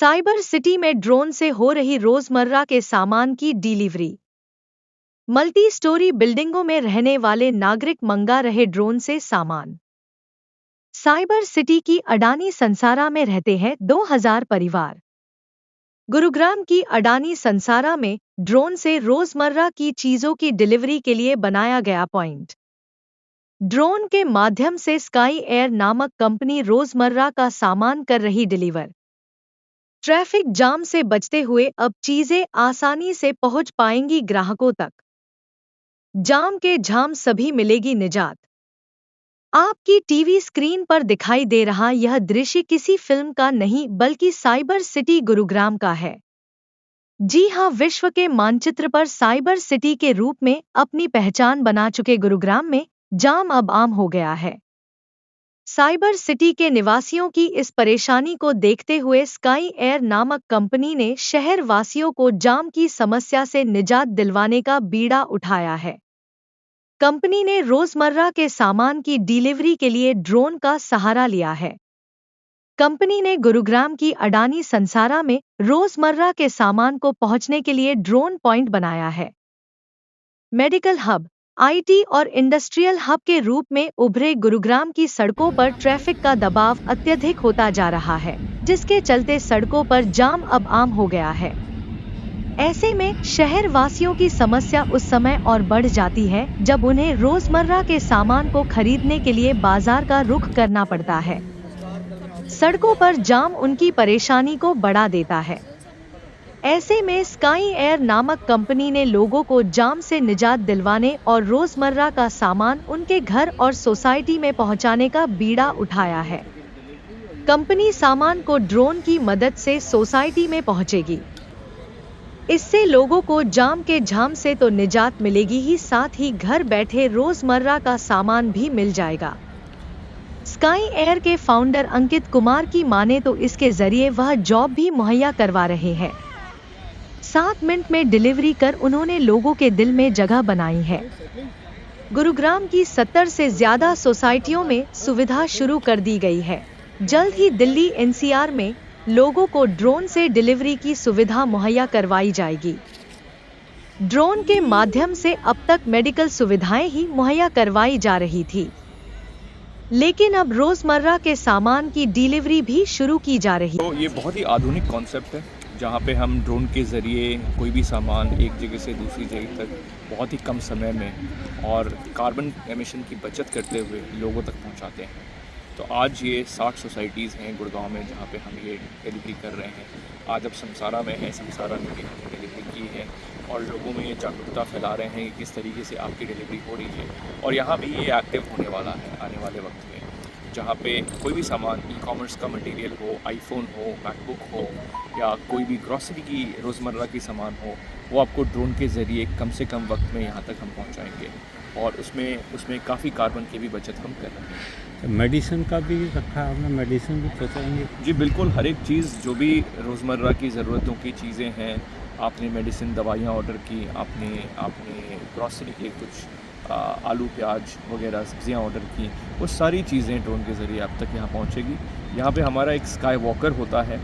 Cyber city में drone से हो रही रोजमर्रा के सामान की डिलीवरी। मल्टी स्टोरी बिल्डिंगों में रहने वाले नागरिक मंगा रहे ड्रोन से सामान। साइबर सिटी की अडानी संसारा में रहते हैं 2000 परिवार। गुरुग्राम की अडानी संसारा में ड्रोन से रोजमर्रा की चीजों की डिलीवरी के लिए बनाया गया पॉइंट। ड्रोन के माध्यम से स्काई एयर नामक कंपनी रोजमर्रा का सामान कर रही डिलीवर। ट्रैफिक जाम से बचते हुए अब चीजें आसानी से पहुंच पाएंगी ग्राहकों तक। जाम के झाम सभी मिलेगी निजात। आपकी टीवी स्क्रीन पर दिखाई दे रहा यह दृश्य किसी फिल्म का नहीं बल्कि साइबर सिटी गुरुग्राम का है। जी हां, विश्व के मानचित्र पर साइबर सिटी के रूप में अपनी पहचान बना चुके गुरुग्राम में जाम अब आम हो गया है। साइबर सिटी के निवासियों की इस परेशानी को देखते हुए स्काई एयर नामक कंपनी ने शहर वासियों को जाम की समस्या से निजात दिलवाने का बीड़ा उठाया है। कंपनी ने रोजमर्रा के सामान की डिलीवरी के लिए ड्रोन का सहारा लिया है। कंपनी ने गुरुग्राम की अडानी संसारा में रोजमर्रा के सामान को पहुंचने के लिए ड्रोन पॉइंट बनाया है। मेडिकल हब, आईटी और इंडस्ट्रियल हब के रूप में उभरे गुरुग्राम की सड़कों पर ट्रैफिक का दबाव अत्यधिक होता जा रहा है, जिसके चलते सड़कों पर जाम अब आम हो गया है। ऐसे में शहर वासियों की समस्या उस समय और बढ़ जाती है जब उन्हें रोजमर्रा के सामान को खरीदने के लिए बाजार का रुख करना पड़ता है। सड़कों पर जाम उनकी परेशानी को बढ़ा देता है। ऐसे में स्काई एयर नामक कंपनी ने लोगों को जाम से निजात दिलवाने और रोजमर्रा का सामान उनके घर और सोसाइटी में पहुंचाने का बीड़ा उठाया है। कंपनी सामान को ड्रोन की मदद से सोसाइटी में पहुंचेगी। इससे लोगों को जाम के झाम से तो निजात मिलेगी ही, साथ ही घर बैठे रोजमर्रा का सामान भी मिल जाएगा। स्काई एयर के फाउंडर अंकित कुमार की माने तो इसके जरिए वह जॉब भी मुहैया करवा रहे हैं। 7 मिनट में डिलीवरी कर उन्होंने लोगों के दिल में जगह बनाई है। गुरुग्राम की 70 से ज्यादा सोसाइटियों में सुविधा शुरू कर दी गई है। जल्द ही दिल्ली एनसीआर में लोगों को ड्रोन से डिलीवरी की सुविधा मुहैया करवाई जाएगी। ड्रोन के माध्यम से अब तक मेडिकल सुविधाएं ही मुहैया करवाई जा रही थी, लेकिन अब रोजमर्रा के सामान की डिलीवरी भी शुरू की जा रही है। तो ये बहुत ही आधुनिक कॉन्सेप्ट है जहाँ पे हम ड्रोन के ज़रिए कोई भी सामान एक जगह से दूसरी जगह तक बहुत ही कम समय में और कार्बन एमिशन की बचत करते हुए लोगों तक पहुँचाते हैं। तो आज ये 60 सोसाइटीज़ हैं गुड़गांव में जहाँ पे हम ये डिलीवरी कर रहे हैं। आज अब समसारा में है, समसारा में भी हमने डिलीवरी की है और लोगों में ये जागरूकता फैला रहे हैं कि किस तरीके से आपकी डिलीवरी हो रही है। और यहाँ भी ये एक्टिव होने वाला है आने वाले वक्त में, जहाँ पे कोई भी सामान ई-कॉमर्स का मटेरियल हो, आईफोन हो, मैकबुक हो या कोई भी ग्रॉसरी की रोज़मर्रा की सामान हो, वो आपको ड्रोन के ज़रिए कम से कम वक्त में यहाँ तक हम पहुँचाएँगे और उसमें काफ़ी कार्बन की भी बचत हम कर रहे हैं। मेडिसिन का भी रखा है आपने, मेडिसिन भी पहुँचाएंगे? जी बिल्कुल, हर एक चीज़ जो भी रोज़मर्रा की ज़रूरतों की चीज़ें हैं, आपने मेडिसिन दवाइयाँ ऑर्डर की, आपने ग्रॉसरी के कुछ आलू प्याज वगैरह सब्जियाँ ऑर्डर की, वो सारी चीज़ें ड्रोन के ज़रिए आप तक यहाँ पहुँचेगी। यहाँ पे हमारा एक स्काई वॉकर होता है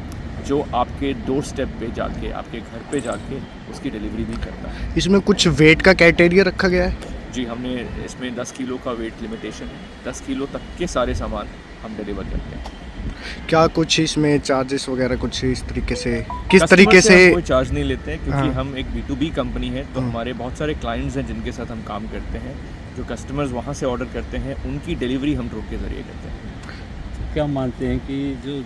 जो आपके डोर स्टेप पे जाके, आपके घर पे जाके उसकी डिलीवरी भी करता है। इसमें कुछ वेट का क्राइटेरिया रखा गया है? जी, हमने इसमें 10 किलो का वेट लिमिटेशन है। 10 किलो तक के सारे सामान हम डिलीवर करते हैं। क्या कुछ इसमें चार्जेस वगैरह कुछ इस तरीके से, किस तरीके से? कोई चार्ज नहीं लेते हैं क्योंकि हम एक B2B कंपनी है, तो हमारे बहुत सारे क्लाइंट्स हैं जिनके साथ हम काम करते हैं। जो कस्टमर्स वहाँ से ऑर्डर करते हैं उनकी डिलीवरी हम ड्रोन के ज़रिए करते हैं। क्या मानते हैं कि जो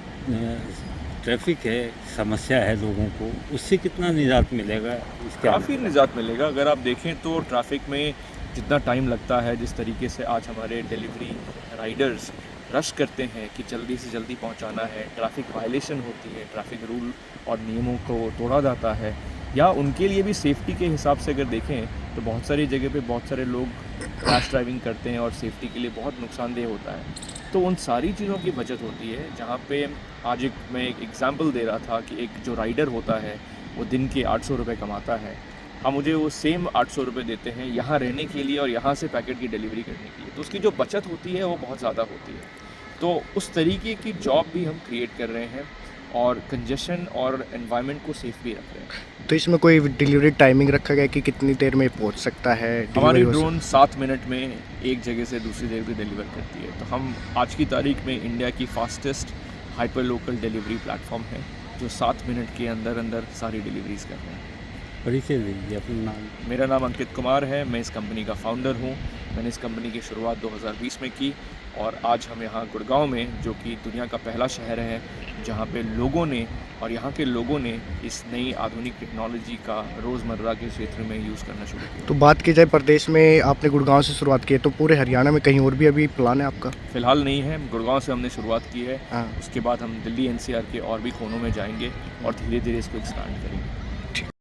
ट्रैफिक है, समस्या है लोगों को, उससे कितना निजात मिलेगा? काफ़ी निजात मिलेगा। अगर आप देखें तो ट्रैफिक में जितना टाइम लगता है, जिस तरीके से आज हमारे डिलीवरी राइडर्स रश करते हैं कि जल्दी से जल्दी पहुंचाना है, ट्रैफिक वायलेशन होती है, ट्रैफिक रूल और नियमों को तोड़ा जाता है, या उनके लिए भी सेफ्टी के हिसाब से अगर देखें तो बहुत सारी जगह पे बहुत सारे लोग रैश ड्राइविंग करते हैं और सेफ्टी के लिए बहुत नुकसानदेह होता है। तो उन सारी चीज़ों की बचत होती है। जहाँ पे आज मैं एक एग्जांपल दे रहा था कि एक जो राइडर होता है वो दिन के 800 रुपये कमाता है, हम मुझे वो सेम 800 रुपये देते हैं यहाँ रहने के लिए और यहाँ से पैकेट की डिलीवरी करने के लिए, तो उसकी जो बचत होती है वो बहुत ज़्यादा होती है। तो उस तरीके की जॉब भी हम क्रिएट कर रहे हैं और कंजेशन और एनवायरनमेंट को सेफ भी रख रहे हैं। तो इसमें कोई डिलीवरी टाइमिंग रखा गया है कि कितनी देर में पहुंच सकता है? हमारी डिलीवरी हो ड्रोन 7 मिनट में एक जगह से दूसरी जगह पे डिलीवर करती है। तो हम आज की तारीख में इंडिया की fastest hyper local delivery platform है जो 7 मिनट के अंदर अंदर सारी डिलीवरीज कर रहे हैं। परिचय दीजिए अपना नाम। मेरा नाम अंकित कुमार है, मैं इस कंपनी का फाउंडर हूँ। मैंने इस कंपनी की शुरुआत 2020 में की और आज हम यहाँ गुड़गांव में, जो कि दुनिया का पहला शहर है जहाँ पे लोगों ने और यहाँ के लोगों ने इस नई आधुनिक टेक्नोलॉजी का रोज़मर्रा के क्षेत्र में यूज़ करना शुरू किया। तो बात की जाए प्रदेश में, आपने गुड़गांव से शुरुआत की है, तो पूरे हरियाणा में कहीं और भी अभी प्लान है आपका? फ़िलहाल नहीं है, गुड़गांव से हमने शुरुआत की है। हाँ। उसके बाद हम दिल्ली NCR के और भी कोनों में जाएंगे और धीरे धीरे इसको एक्सपांड करेंगे।